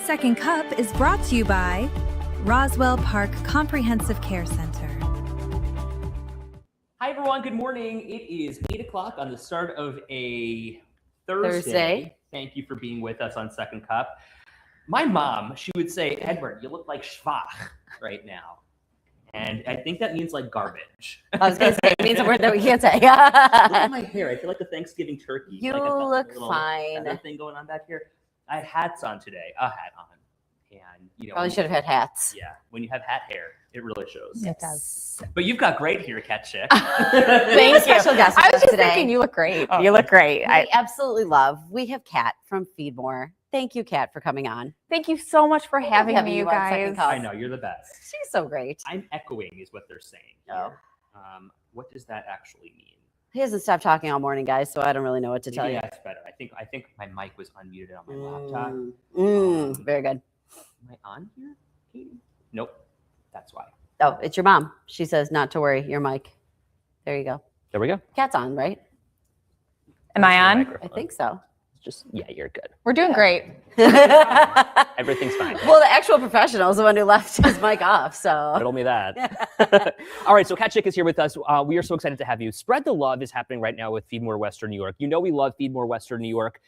Second Cup is brought to you by Roswell Park Comprehensive Care Center. Hi, everyone. Good morning. It is 8 o'clock on the start of a Thursday. Thank you for being with us on Second Cup. My mom, she would say, Edward, you look like schwach right now. And I think that means like garbage. I was going to say, it means a word that we can't say. Look at my hair. I feel like a Thanksgiving turkey. You like look little fine. Thing going on back here. I had hats on today, a hat on. And, you know, Probably should have had hats. Yeah, when you have hat hair, it really shows. It does. But you've got great hair, Cat Chick. Thank you. Special guest I was just today. thinking, you look great. You look great. I absolutely love. We have Kat from Feedmore. Thank you, Kat, for coming on. Thank you so much for having me, you guys. I know, you're the best. She's so great. I'm echoing is what they're saying. Oh. What does that actually mean? He hasn't stopped talking all morning, guys, so I don't really know what to tell you. That's better. I think my mic was unmuted on my laptop. Very good. Am I on here, Katie? Nope. That's why. Oh, it's your mom. She says not to worry, your mic. There you go. There we go. Kat's on, right? Am I on? I think so. Just, yeah, you're good. We're doing great. Everything's fine. Well, the actual professional is the one who left his mic off, so. Riddle me that. All right, so Cat Chick is here with us. We are so excited to have you. Spread the Love is happening right now with Feedmore Western New York. You know we love Feedmore Western New York.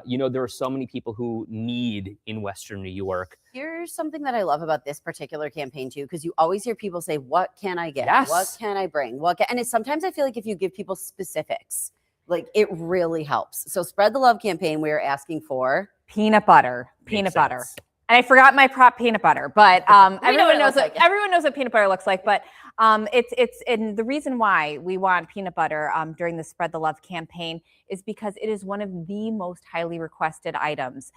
You know there are so many people who need in Western New York. Here's something that I love about this particular campaign too, because you always hear people say, what can I get? Yes. What can I bring? And it's sometimes I feel like if you give people specifics, like it really helps. So Spread the Love campaign, we are asking for Peanut butter. Peanut butter. And I forgot my prop peanut butter, but everyone knows what peanut butter looks like. But it's and the reason why we want peanut butter during the Spread the Love campaign is because it is one of the most highly requested items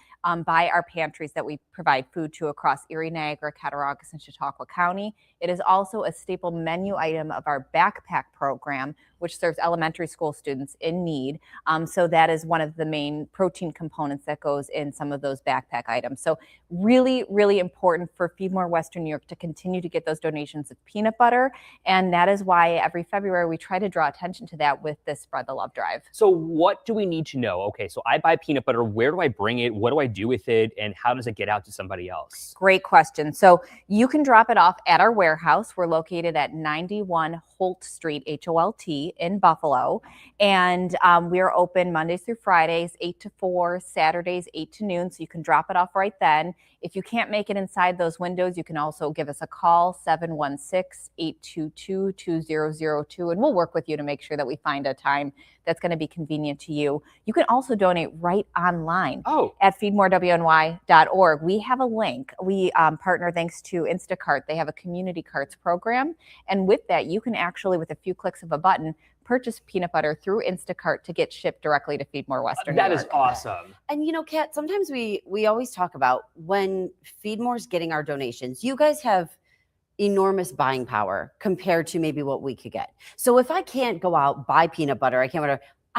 by our pantries that we provide food to across Erie, Niagara, Cattaraugus, and Chautauqua County. It is also a staple menu item of our backpack program, which serves elementary school students in need. So that is one of the main protein components that goes in some of those backpack items. So really, really important for Feedmore Western New York to continue to get those donations of peanut butter. And that is why every February we try to draw attention to that with this Spread the Love drive. So what do we need to know? Okay, so I buy peanut butter. Where do I bring it? What do I do with it? And how does it get out to somebody else? Great question. So you can drop it off at our warehouse. We're located at 91 Holt Street, Holt, in Buffalo. And we are open Mondays through Fridays, 8 to 4, Saturdays, 8 to noon. So you can drop it off right then. If you can't make it inside those windows, you can also give us a call, 716-822-2002, and we'll work with you to make sure that we find a time that's going to be convenient to you. You can also donate right online at feedmorewny.org. We have a link. We partner thanks to Instacart. They have a community carts program. And with that, you can actually, with a few clicks of a button, purchase peanut butter through Instacart to get shipped directly to Feedmore Western New York. That is awesome. And you know, Kat, sometimes we always talk about when Feedmore's getting our donations, you guys have enormous buying power compared to maybe what we could get. So if I can't go out, buy peanut butter, I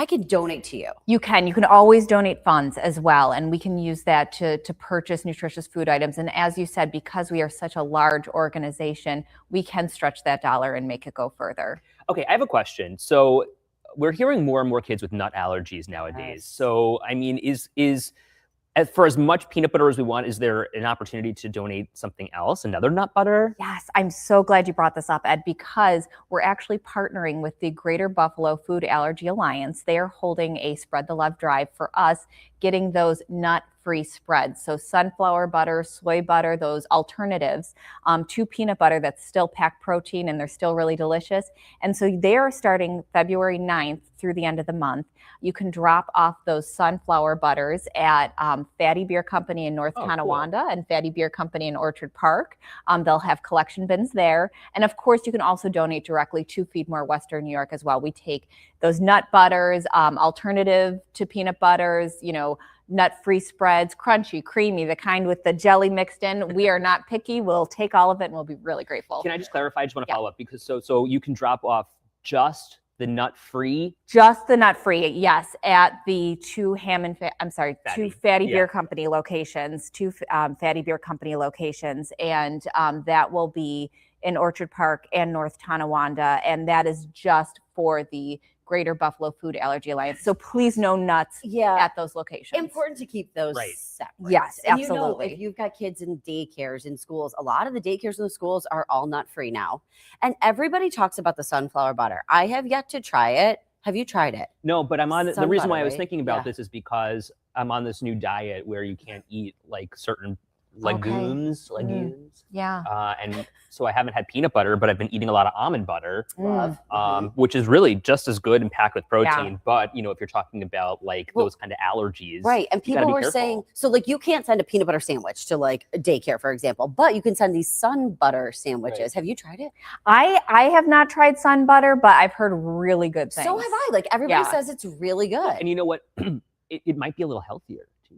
can donate to you. You can always donate funds as well. And we can use that to purchase nutritious food items. And as you said, because we are such a large organization, we can stretch that dollar and make it go further. Okay, I have a question. So we're hearing more and more kids with nut allergies nowadays. Yes. So, I mean, for as much peanut butter as we want, is there an opportunity to donate something else, another nut butter? Yes, I'm so glad you brought this up, Ed, because we're actually partnering with the Greater Buffalo Food Allergy Alliance. They are holding a Spread the Love drive for us, getting those nut-free spreads. So sunflower butter, soy butter, those alternatives to peanut butter that's still packed protein and they're still really delicious. And so they are starting February 9th through the end of the month. You can drop off those sunflower butters at Fatty Beer Company in North Tonawanda and Fatty Beer Company in Orchard Park. They'll have collection bins there. And of course, you can also donate directly to Feedmore Western New York as well. We take those nut butters, alternative to peanut butters, you know, nut-free spreads, crunchy, creamy, the kind with the jelly mixed in. We are not picky. We'll take all of it and we'll be really grateful. Can I just clarify? I just want to follow up because so you can drop off just the nut-free? Just the nut-free, yes, at the two Fatty Beer Company locations, Fatty Beer Company locations, and that will be in Orchard Park and North Tonawanda, and that is just for the Greater Buffalo Food Allergy Alliance. So please no nuts at those locations. Important to keep those Right. separate. Yes, and absolutely. If you've got kids in daycares in schools, a lot of the daycares in the schools are all nut free now. And everybody talks about the sunflower butter. I have yet to try it. Have you tried it? No, but I'm on the Sun reason butter, why I was right? thinking about Yeah. this is because I'm on this new diet where you can't eat like certain legumes. Yeah. And so I haven't had peanut butter, but I've been eating a lot of almond butter, Love. which is really just as good and packed with protein. Yeah. But you know, if you're talking about like those kind of allergies, Right. And you gotta people be were saying, careful. so like you can't send a peanut butter sandwich to like a daycare, for example, but you can send these sun butter sandwiches. Right. Have you tried it? I have not tried sun butter, but I've heard really good things. So have I. Like everybody Yeah. says it's really good. And you know what? it might be a little healthier too.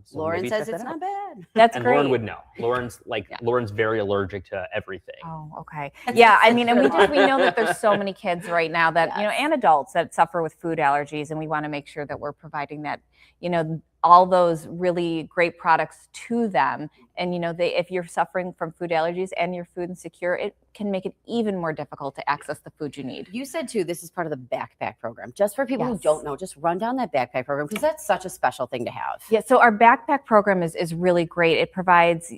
So Lauren maybe says check it's that not out. bad. That's And great. Lauren would know. Lauren's very allergic to everything. Oh, okay. Yeah, I mean, and we know that there's so many kids right now that, you know, Yes. and adults that suffer with food allergies, and we want to make sure that we're providing that, you know, all those really great products to them. And, you know, if you're suffering from food allergies and you're food insecure, it can make it even more difficult to access the food you need. You said too, this is part of the backpack program. Just for people who Yes. don't know, just run down that backpack program because that's such a special thing to have. Yeah, so our backpack program is really great. It provides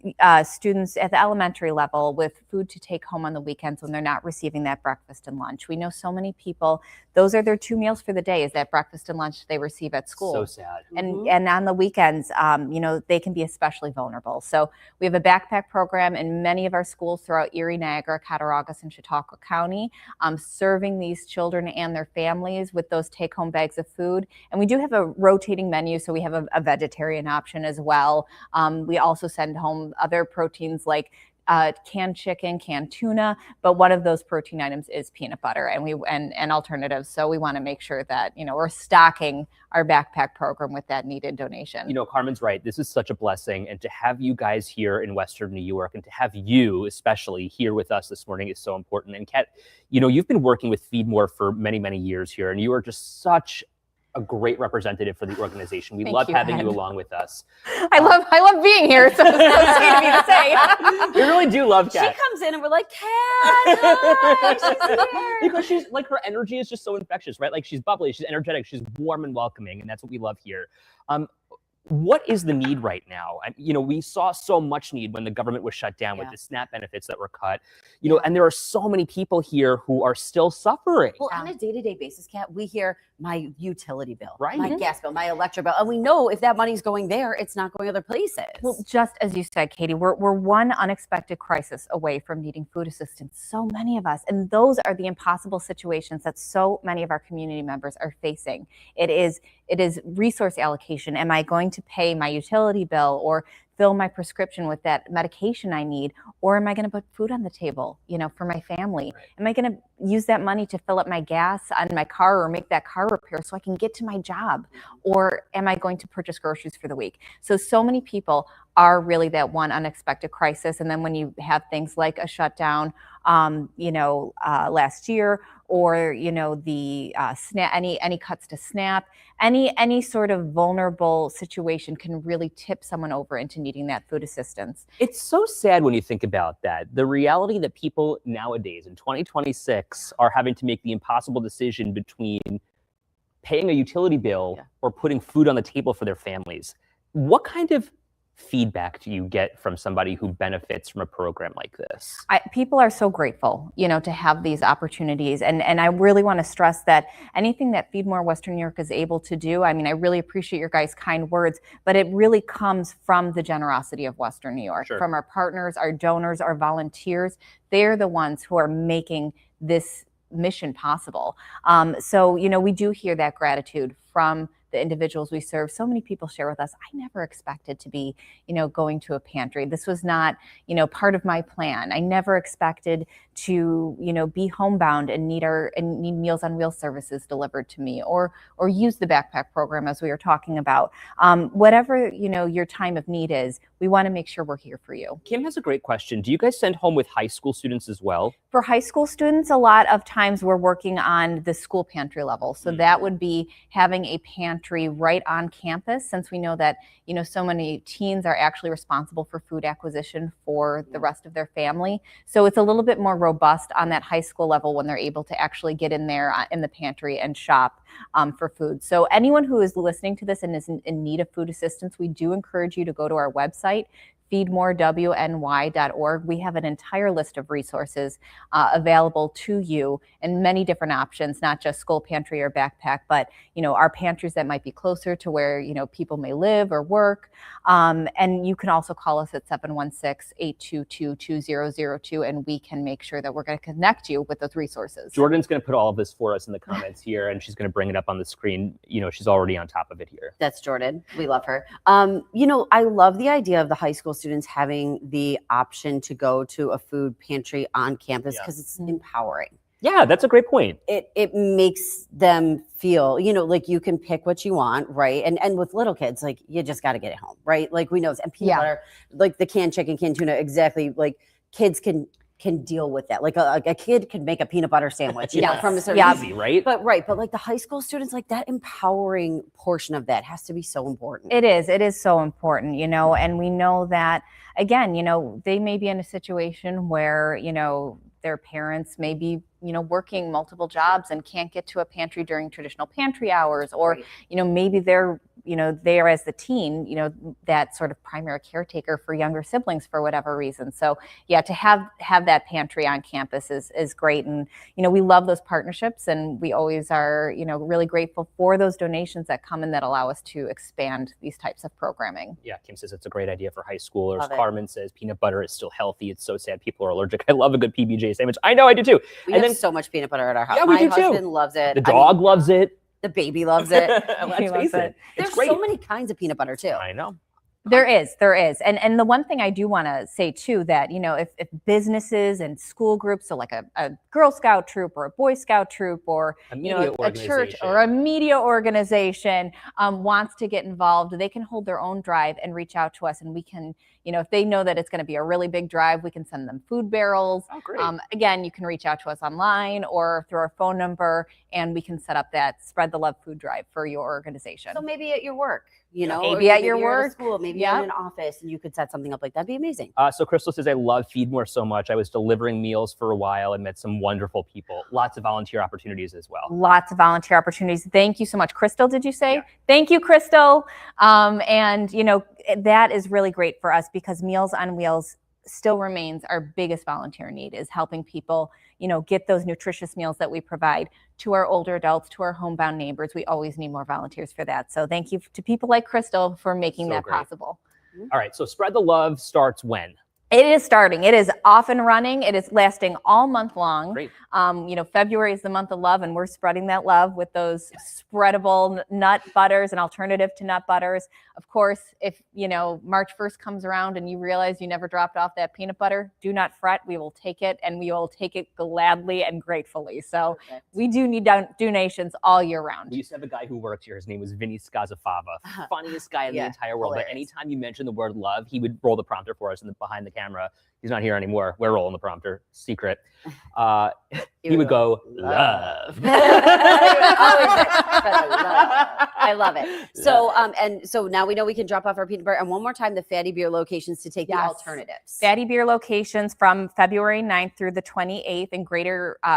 students at the elementary level with food to take home on the weekends when they're not receiving that breakfast and lunch. We know so many people, those are their 2 meals for the day, is that breakfast and lunch they receive at school. So sad. And on the weekends, you know, they can be especially vulnerable. So we have a backpack program in many of our schools throughout Erie, Niagara, Cattaraugus, and Chautauqua County, serving these children and their families with those take-home bags of food. And we do have a rotating menu, so we have a vegetarian option as well. We also send home other proteins like canned chicken, canned tuna, but one of those protein items is peanut butter and alternatives. So we want to make sure that, you know, we're stocking our backpack program with that needed donation. You know, Carmen's right. This is such a blessing. And to have you guys here in Western New York and to have you especially here with us this morning is so important. And Kat, you know, you've been working with Feedmore for many, many years here, and you are just such a great representative for the organization. We love having you along with us. I love being here. So it's so sweet of me to say. We really do love Kat. She comes in and we're like, Kat, hi, she's here. Because she's like, her energy is just so infectious, right? Like she's bubbly, she's energetic, she's warm and welcoming, and that's what we love here. What is the need right now? You know, we saw so much need when the government was shut down with the SNAP benefits that were cut, you know, and there are so many people here who are still suffering. Well, on a day-to-day basis, Kat, we hear my utility bill, Right. my gas bill, my electric bill, and we know if that money's going there, it's not going other places. Well, just as you said, Katie, we're one unexpected crisis away from needing food assistance. So many of us, and those are the impossible situations that so many of our community members are facing. It is resource allocation. Am I going to pay my utility bill or fill my prescription with that medication I need? Or am I going to put food on the table, you know, for my family? Right. Am I going to use that money to fill up my gas on my car or make that car repair so I can get to my job? Or am I going to purchase groceries for the week? So many people are really that one unexpected crisis. And then when you have things like a shutdown, last year, or, you know, the SNAP, any cuts to SNAP, any sort of vulnerable situation can really tip someone over into needing that food assistance. It's so sad when you think about that. The reality that people nowadays in 2026 are having to make the impossible decision between paying a utility bill or putting food on the table for their families. What kind of feedback do you get from somebody who benefits from a program like this? People are so grateful, you know, to have these opportunities. And I really want to stress that anything that Feedmore Western New York is able to do, I mean, I really appreciate your guys' kind words, but it really comes from the generosity of Western New York, from our partners, our donors, our volunteers. They're the ones who are making this mission possible. So, you know, we do hear that gratitude from the individuals we serve. So many people share with us, I never expected to be, you know, going to a pantry. This was not, you know, part of my plan. I never expected to, you know, be homebound and need Meals on Wheels services delivered to me, or use the backpack program as we were talking about. Whatever, you know, your time of need is, we want to make sure we're here for you. Kim has a great question. Do you guys send home with high school students as well? For high school students, a lot of times we're working on the school pantry level. So that would be having a pantry pantry right on campus, since we know that, so many teens are actually responsible for food acquisition for the rest of their family. So it's a little bit more robust on that high school level when they're able to actually get in there in the pantry and shop for food. So anyone who is listening to this and is in need of food assistance, we do encourage you to go to our website, feedmorewny.org. We have an entire list of resources available to you and many different options, not just school pantry or backpack, but our pantries that might be closer to where people may live or work. And you can also call us at 716-822-2002, and we can make sure that we're going to connect you with those resources. Jordan's going to put all of this for us in the comments here, and she's going to bring it up on the screen. She's already on top of it here. That's Jordan. We love her. I love the idea of the high school students having the option to go to a food pantry on campus because it's empowering. Yeah, that's a great point. It makes them feel, like you can pick what you want, right? And with little kids, like you just got to get it home, right? Like we know, and peanut butter, like the canned chicken, canned tuna, exactly. Like kids can deal with that. Like a kid can make a peanut butter sandwich, from a certain easy, right? But like the high school students, like that empowering portion of that has to be so important. It is so important, and we know that, again, they may be in a situation where, their parents may be, working multiple jobs and can't get to a pantry during traditional pantry hours, or, maybe they're, there as the teen, that sort of primary caretaker for younger siblings for whatever reason. So to have that pantry on campus is great. And, we love those partnerships, and we always are, really grateful for those donations that come in that allow us to expand these types of programming. Yeah, Kim says it's a great idea for high schoolers. Carmen says peanut butter is still healthy. It's so sad people are allergic. I love a good PBJ sandwich. I know, I do too. We have so much peanut butter at our house. Yeah, we My do too. husband loves it. The dog loves it. The baby loves it. Let's face it. There's so many kinds of peanut butter too. I know. There is. And the one thing I do want to say too, that, if businesses and school groups, so like a Girl Scout troop or a Boy Scout troop or, a church or a media organization wants to get involved, they can hold their own drive and reach out to us, and we can, if they know that it's going to be a really big drive, we can send them food barrels. Oh, great. Again, you can reach out to us online or through our phone number, and we can set up that Spread the Love food drive for your organization. So maybe at your work, maybe at your work, at school, maybe in an office, and you could set something up like that. That'd be amazing. So Crystal says, I love Feedmore so much. I was delivering meals for a while and met some wonderful people. Lots of volunteer opportunities as well. Lots of volunteer opportunities. Thank you so much. Crystal, did you say? Yeah. Thank you, Crystal. And, that is really great for us, because Meals on Wheels still remains our biggest volunteer need, is helping people, get those nutritious meals that we provide to our older adults, to our homebound neighbors. We always need more volunteers for that. So thank you to people like Crystal for making that possible. All right. So Spread the Love starts when? It is starting. It is off and running. It is lasting all month long. Great. February is the month of love, and we're spreading that love with those spreadable nut butters, an alternative to nut butters. Of course, if March 1st comes around and you realize you never dropped off that peanut butter, do not fret. We will take it, and we will take it gladly and gratefully. So we do need donations all year round. We used to have a guy who worked here. His name was Vinny Scazafava. Funniest guy in the entire world. But anytime you mention the word love, he would roll the prompter for us behind the camera. He's not here anymore. We're rolling the prompter. Secret. He would go, love. I love it. So, so now we know we can drop off our peanut butter. And one more time, the Fatty Beer locations to take the alternatives. Fatty Beer locations from February 9th through the 28th in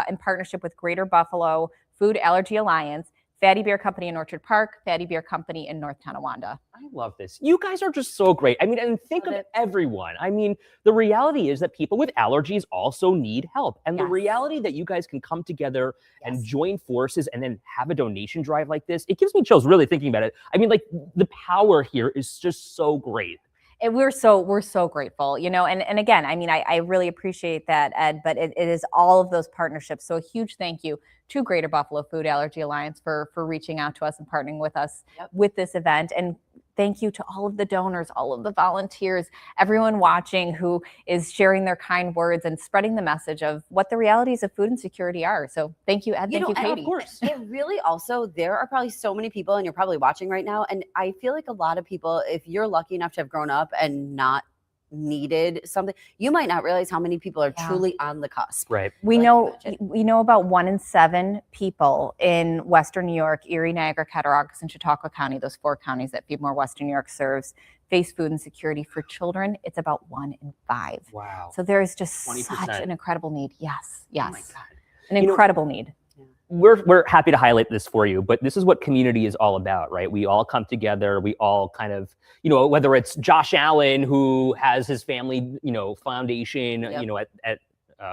in partnership with Greater Buffalo Food Allergy Alliance. Fatty Beer Company in Orchard Park, Fatty Beer Company in North Tonawanda. I love this. You guys are just so great. I mean, and think of everyone. I mean, the reality is that people with allergies also need help. And the reality that you guys can come together and join forces and then have a donation drive like this, it gives me chills really thinking about it. I mean, like, the power here is just so great. And we're so grateful, and again, I mean, I really appreciate that, Ed, but it is all of those partnerships. So a huge thank you to Greater Buffalo Food Allergy Alliance for reaching out to us and partnering with us with this event. And thank you to all of the donors, all of the volunteers, everyone watching who is sharing their kind words and spreading the message of what the realities of food insecurity are. So thank you, Ed. Thank you, Katie. Of course. It really also, there are probably so many people, and you're probably watching right now, and I feel like a lot of people, if you're lucky enough to have grown up and not needed something. You might not realize how many people are Yeah. truly on the cusp. Right. We Like, know imagine. we know about 1 in 7 people in Western New York, Erie, Niagara, Cattaraugus, and Chautauqua County, those 4 counties that Feedmore Western New York serves, face food insecurity. For children, it's about 1 in 5. Wow. So there is just 20%. such an incredible need. Yes, yes, Oh my God. an You know, incredible need. We're happy to highlight this for you, but this is what community is all about, right? We all come together. We all kind of, whether it's Josh Allen, who has his family, foundation, Yep. at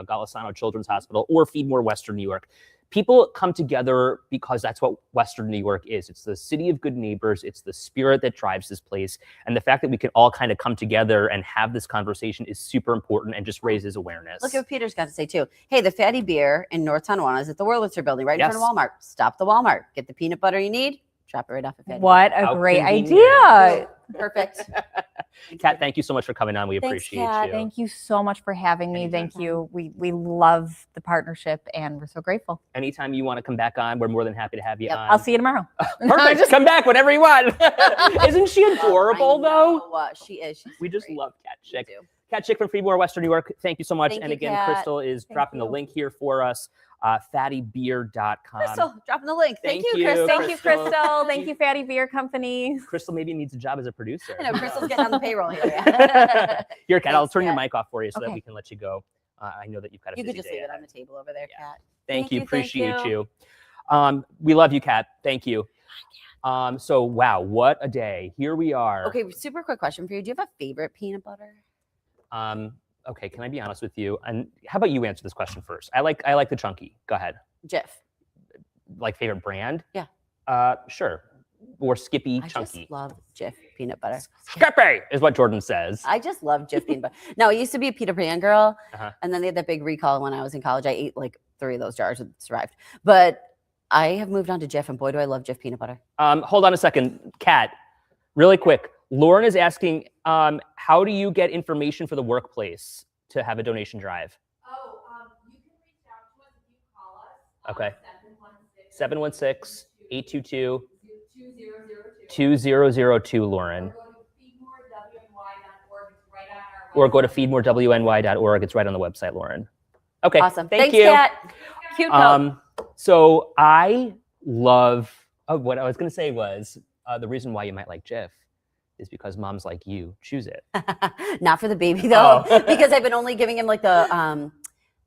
Golisano Children's Hospital, or Feedmore Western New York. People come together because that's what Western New York is. It's the city of good neighbors. It's the spirit that drives this place. And the fact that we can all kind of come together and have this conversation is super important and just raises awareness. Look at what Peter's got to say too. Hey, the Fatty Beer in North Tonawanda is at the Wurlitzer building, right in front of Walmart. Stop the Walmart. Get the peanut butter you need. Drop it right off at Fatty What Beer. a How great convenient. idea. Perfect. Kat, thank you so much for coming on. We Thanks, appreciate Kat. you. Thank you so much for having me. Anytime. Thank you. We love the partnership and we're so grateful. Anytime you want to come back on, we're more than happy to have you Yep. on. I'll see you tomorrow. Perfect. Come back whenever you want. Isn't she adorable, I though? know, she is. She's We just great. love Kat We Chick. do. Kat Chick from Feedmore Western New York. Thank you so much. Thank And you, again, Kat. Crystal is Thank dropping the you. link here for us, fattybeer.com. Crystal, dropping the link. Thank Thank you, you, Crystal. Thank you, Crystal. Crystal. Thank you, Fatty Beer Company. Crystal maybe needs a job as a producer. I know Crystal's getting on the payroll here. Yeah. Here, Kat, I'll Thanks, turn your Kat. mic off for you so that Okay. we can let you go. I know that you've got a You busy could just day leave it ahead. on the table over there, Yeah. Kat. Thank Thank you. you, thank Appreciate you. you. We love you, Kat. Thank you. So, wow, what a day. Here we are. Okay, super quick question for you. Do you have a favorite peanut butter? Okay, can I be honest with you? And how about you answer this question first? I like the chunky. Go ahead. Jif. Like favorite brand? Yeah. Sure. Or Skippy I Chunky. just love Jif peanut butter. Skippy is what Jordan says. I just love Jif peanut butter. No, I used to be a Peter Pan girl, Uh-huh. and then they had that big recall when I was in college. I ate like 3 of those jars and survived. But I have moved on to Jif, and boy, do I love Jif peanut butter. Hold on a second, Kat. Really quick. Lauren is asking, how do you get information for the workplace to have a donation drive? You can reach out to us if you call us. Okay. 716 716-822-2002, 2002. Lauren. Or go to feedmorewny.org. It's right on our Or go to feedmorewny.org. website. It's right on the website, Lauren. Okay. Awesome. Thank Thanks, you. Kat. Cute coat. So I love, what I was going to say was the reason why you might like Jif is because moms like you choose it. Not for the baby though, Oh. because I've been only giving him like the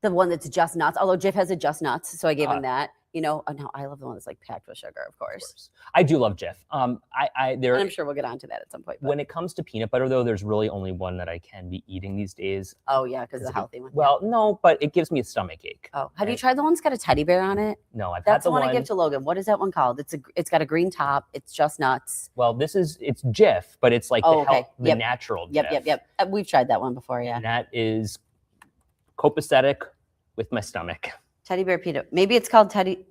one that's just nuts. Although Jif has a just nuts, so I gave him that. No, I love the one that's like packed with sugar, of course. I do love Jif. And I'm sure we'll get onto that at some point. But When it comes to peanut butter, though, there's really only one that I can be eating these days. oh yeah, because Is the it- healthy one. Well, no, but it gives me a stomach ache. Oh, have you and- tried the one that's got a teddy bear on it? No, I've That's had the one I give to Logan. What is that one called? It's got a green top. It's just nuts. Well, it's Jif, but it's like Oh, the, okay. the Yep. natural Yep, Jif. yep. We've tried that one before. Yeah, And that is copacetic with my stomach. teddy bear peanut. Maybe it's called teddy. Is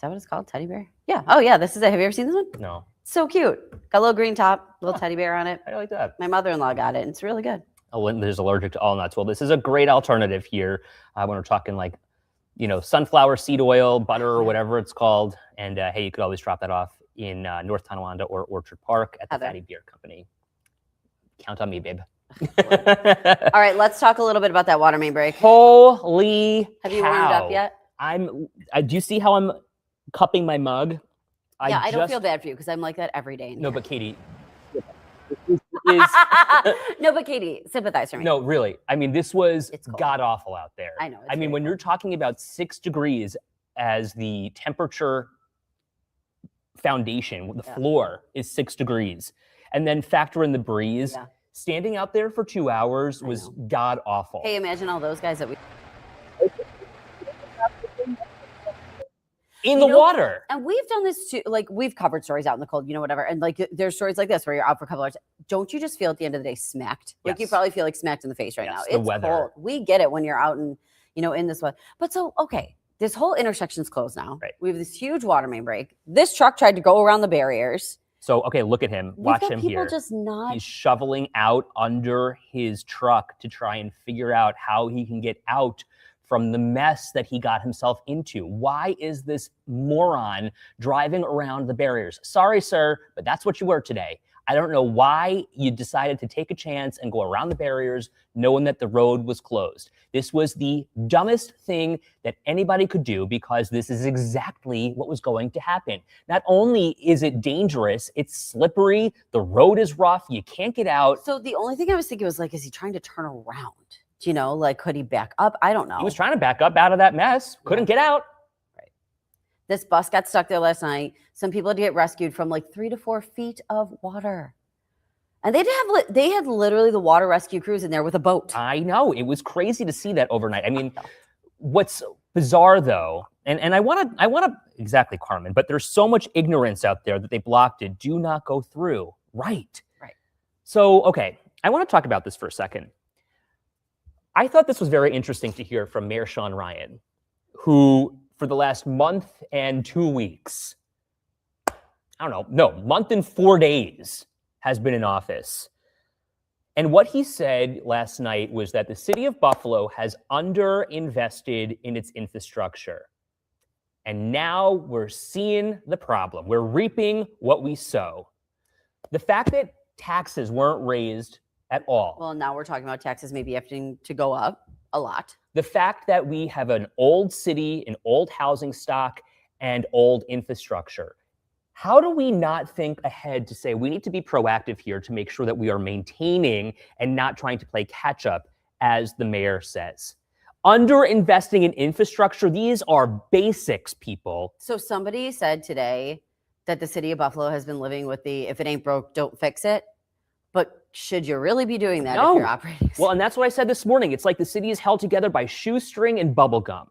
that what it's called? Teddy bear? Yeah. Oh yeah, this is it. Have you ever seen this one? No, So cute. Got a little green top, little teddy bear on it. I like that. My mother-in-law got it. And it's really good. There's allergic to all nuts. Well, this is a great alternative here when we're talking like, sunflower seed oil, butter, or whatever it's called. And hey, you could always drop that off in North Tonawanda or Orchard Park at the Heather. Fatty Beer Company. Count on me, babe. All right, let's talk a little bit about that water main break. Holy Have you warmed up cow. yet? Do you see how I'm cupping my mug? Yeah, I don't just- feel bad for you because I'm like that every day. in No, here. but Katie, No, but Katie, sympathize for me. no, really. I mean, this was It's cold. god awful out there. I know, it's I mean, very when you're talking about 6 degrees as the temperature foundation, the Yeah. floor is 6 degrees, and then factor in the breeze. Yeah. Standing out there for 2 hours I was know. god awful. Hey, imagine all those guys that we. in you the know, water. And we've done this too. Like we've covered stories out in the cold, whatever. And like there's stories like this where you're out for a couple hours. Don't you just feel at the end of the day smacked? Like you Yes. probably feel like smacked in the face right Yes, now. the It's weather. cold. We get it when you're out and in this weather. But so okay, this whole intersection's closed now. Right. We have this huge water main break. This truck tried to go around the barriers. So, okay, look at him. We've Watch got him people here. just not. He's shoveling out under his truck to try and figure out how he can get out from the mess that he got himself into. Why is this moron driving around the barriers? Sorry, sir, but that's what you were today. I don't know why you decided to take a chance and go around the barriers knowing that the road was closed. This was the dumbest thing that anybody could do because this is exactly what was going to happen. Not only is it dangerous, it's slippery, the road is rough, you can't get out. So the only thing I was thinking was like, is he trying to turn around? You know, like could he back up? I don't know. He was trying to back up out of that mess, couldn't get out. This bus got stuck there last night. Some people had to get rescued from like 3 to 4 feet of water. And they had literally the water rescue crews in there with a boat. I know. It was crazy to see that overnight. I mean, what's bizarre though, and I want to exactly, Carmen, but there's so much ignorance out there that they blocked it. Do not go through. Right. So, okay, I want to talk about this for a second. I thought this was very interesting to hear from Mayor Sean Ryan, who for the last month and 2 weeks, month and 4 days has been in office. And what he said last night was that the city of Buffalo has underinvested in its infrastructure. And now we're seeing the problem. We're reaping what we sow. The fact that taxes weren't raised at all. Well, now we're talking about taxes maybe having to go up a lot. The fact that we have an old city, an old housing stock, and old infrastructure. How do we not think ahead to say we need to be proactive here to make sure that we are maintaining and not trying to play catch up, as the mayor says? Underinvesting in infrastructure, these are basics, people. So somebody said today that the city of Buffalo has been living with the if it ain't broke, don't fix it. But should you really be doing that if you're operating? Well, and that's what I said this morning. It's like the city is held together by shoestring and bubble gum.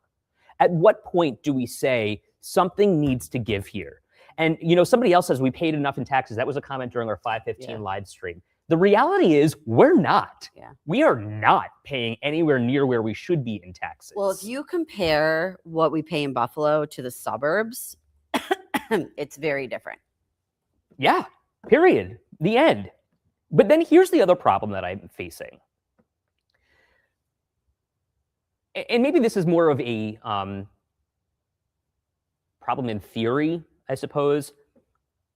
At what point do we say something needs to give here? And, somebody else says we paid enough in taxes. That was a comment during our 5:15 live stream. The reality is we're not. We are not paying anywhere near where we should be in taxes. Well, if you compare what we pay in Buffalo to the suburbs, it's very different. Yeah, period. The end. But then here's the other problem that I'm facing. And maybe this is more of a problem in theory, I suppose.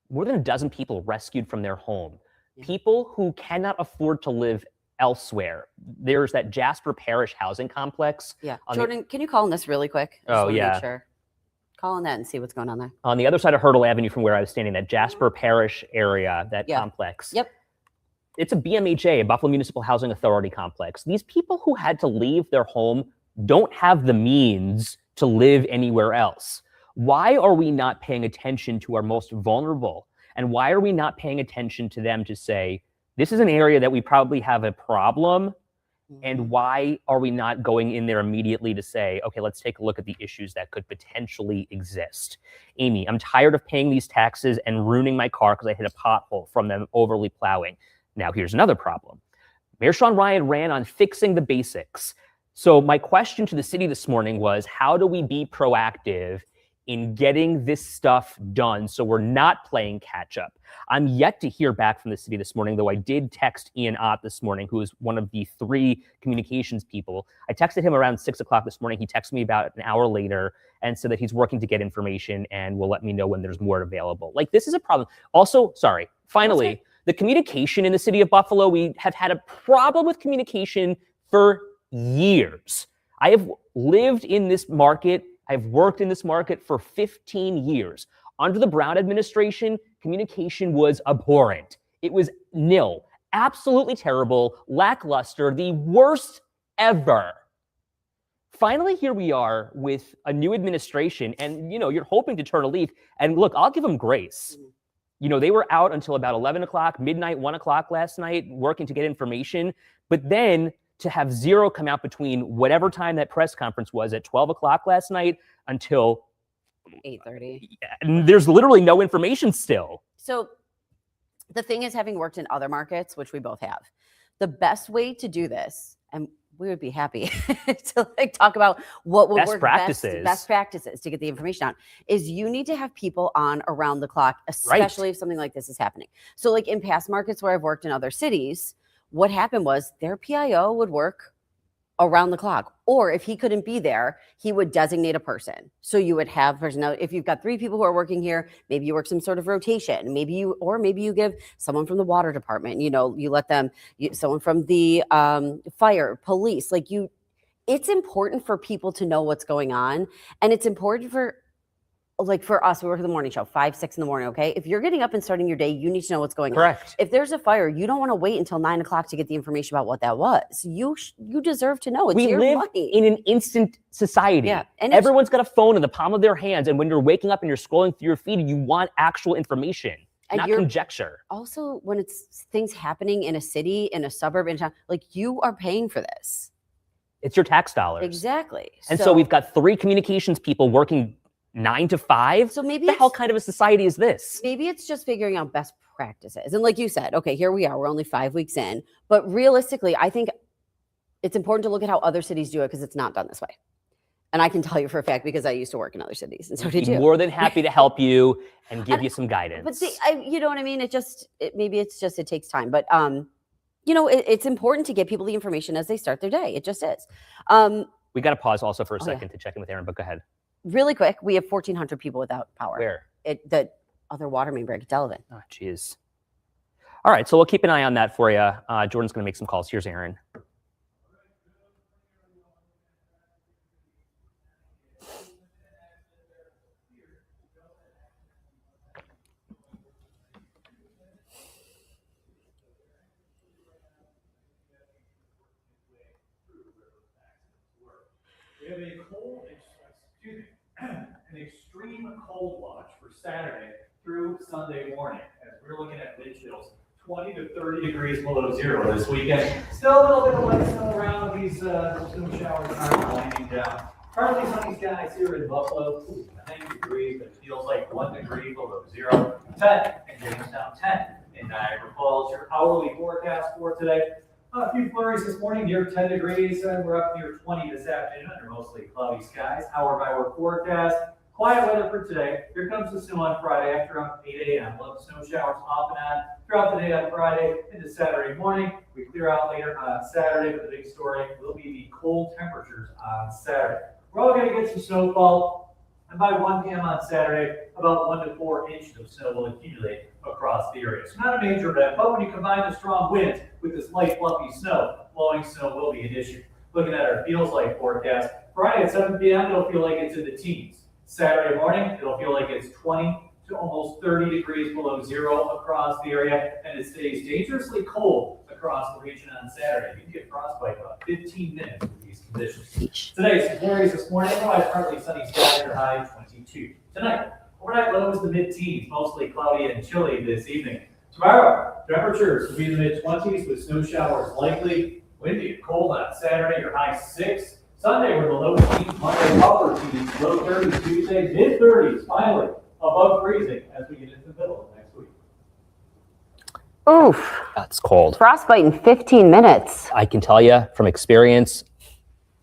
More than a dozen people rescued from their home. People who cannot afford to live elsewhere. There's that Jasper Parish housing complex. Yeah. Jordan, can you call on this really quick? Oh, yeah. Sure. Call on that and see what's going on there. On the other side of Hurdle Avenue from where I was standing, that Jasper Parish area, that complex. Yep. It's a BMHA, a Buffalo Municipal Housing Authority complex. These people who had to leave their home don't have the means to live anywhere else. Why are we not paying attention to our most vulnerable? And why are we not paying attention to them to say, this is an area that we probably have a problem, and why are we not going in there immediately to say, okay, let's take a look at the issues that could potentially exist? Amy, I'm tired of paying these taxes and ruining my car because I hit a pothole from them overly plowing. Now, here's another problem. Mayor Sean Ryan ran on fixing the basics. So my question to the city this morning was, how do we be proactive in getting this stuff done so we're not playing catch up? I'm yet to hear back from the city this morning, though I did text Ian Ott this morning, who is one of the 3 communications people. I texted him around 6 o'clock this morning. He texted me about an hour later and said that he's working to get information and will let me know when there's more available. Like, this is a problem. Also, finally, the communication in the city of Buffalo, we have had a problem with communication for years. I have lived in this market. I've worked in this market for 15 years. Under the Brown administration, communication was abhorrent. It was nil, absolutely terrible, lackluster, the worst ever. Finally, here we are with a new administration, and you're hoping to turn a leaf. And look, I'll give them grace. They were out until about 11 o'clock, midnight, 1 o'clock last night, working to get information. But then to have zero come out between whatever time that press conference was at 12 o'clock last night until 8:30. And there's literally no information still. So the thing is, having worked in other markets, which we both have, the best way to do this, and we would be happy to talk about what would work best practices to get the information out, is you need to have people on around the clock, especially if something like this is happening. So like in past markets where I've worked in other cities, what happened was their PIO would work around the clock. Or if he couldn't be there, he would designate a person. So you would have personnel. If you've got 3 people who are working here, maybe you work some sort of rotation. Maybe you give someone from the water department, you let them, someone from the fire, police, it's important for people to know what's going on. And it's important for us, we work at the morning show, 5, 6 in the morning, okay? If you're getting up and starting your day, you need to know what's going on. Correct. If there's a fire, you don't want to wait until 9 o'clock to get the information about what that was. You deserve to know. It's We your live money. in an instant society. Yeah, and everyone's got a phone in the palm of their hands, and when you're waking up and you're scrolling through your feed, you want actual information, not conjecture. Also, when it's things happening in a city, in a suburb, in town, you are paying for this. It's your tax dollars. Exactly. And so we've got 3 communications people working 9 to 5. So maybe what the hell kind of a society is this? Maybe it's just figuring out best practices. And like you said, okay, here we are. We're only 5 weeks in. But realistically, I think it's important to look at how other cities do it because it's not done this way. And I can tell you for a fact because I used to work in other cities, and so did you. More than happy to help you and give you some guidance. But you know what I mean? It takes time. But it's important to get people the information as they start their day. It just is. We got to pause also for a second to check in with Aaron, but go ahead. Really quick, we have 1,400 people without power. Where? The other water main break at Delavan. Oh, geez. All right, so we'll keep an eye on that for you. Jordan's going to make some calls. Here's Aaron. We have an extreme cold watch for Saturday through Sunday morning, as we're looking at wind chills 20 to 30 degrees below zero this weekend. Still a little bit of light snow around. These snow showers are winding down. Partly sunny skies here in Buffalo, 90 degrees, but it feels like 1 degree below zero. 10 in Jamestown, 10 in Niagara Falls. Your hourly forecast for today. A few flurries this morning, near 10 degrees, and we're up near 20 this afternoon under mostly cloudy skies. Hour-by-hour forecast, quiet weather for today. Here comes the snow on Friday after around 8 a.m. We'll have snow showers off and on throughout the day on Friday into Saturday morning. We clear out later on Saturday, but the big story will be the cold temperatures on Saturday. We're all going to get some snowfall, and by 1 p.m. on Saturday, about 1 to 4 inches of snow will accumulate across the area. So not a major event, but when you combine the strong winds with this light fluffy snow, blowing snow will be an issue. Looking at our feels like forecast, Friday at 7 p.m. it'll feel like it's in the teens. Saturday morning it'll feel like it's 20 to almost 30 degrees below zero across the area, and it stays dangerously cold across the region on Saturday. You can get frostbite about 15 minutes with these conditions. Today, some flurries this morning, otherwise partly sunny skies, your high 22. Tonight, overnight lows in the mid-teens, mostly cloudy and chilly this evening. Tomorrow, temperatures will be in the mid-20s with snow showers likely. Windy and cold on Saturday, your high 6. Sunday, we're in the low teens, Monday, upper teens, low 30s, Tuesday, mid-30s, finally above freezing as we get into the middle of next week. Oof. That's cold. Frostbite in 15 minutes. I can tell you from experience,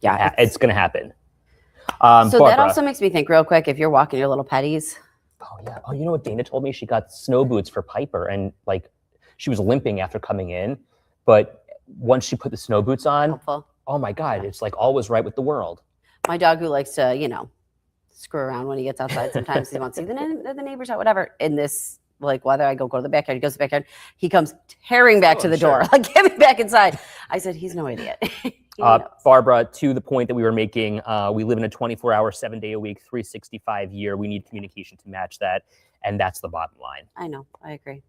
yeah, it's going to happen. So Barbara, that also makes me think real quick, if you're walking your little petties. Oh, yeah. Oh, you know what Dana told me? She got snow boots for Piper, and she was limping after coming in. But once she put the snow boots on, Helpful. Oh my God, it's like all was right with the world. My dog, who likes to, screw around when he gets outside, sometimes he wants to see the neighbors out, whatever. In this weather, I go to the backyard. He goes to the backyard. He comes tearing back to the door, get me back inside. I said, he's no idiot. Barbara, to the point that we were making, we live in a 24-hour, 7-day-a-week, 365 year. We need communication to match that, and that's the bottom line. I know, I agree.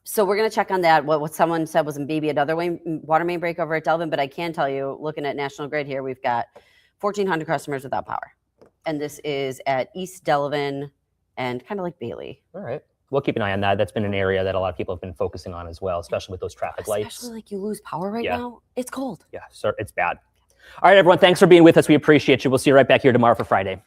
So we're going to check on that. What someone said was maybe another water main break over at Delavan, but I can tell you, looking at National Grid here, we've got 1,400 customers without power. And this is at East Delavan and kind of like Bailey. All right. We'll keep an eye on that. That's been an area that a lot of people have been focusing on as well, especially with those traffic lights. Especially you lose power right now. It's cold. Yeah, sir, it's bad. All right, everyone, thanks for being with us. We appreciate you. We'll see you right back here tomorrow for Friday.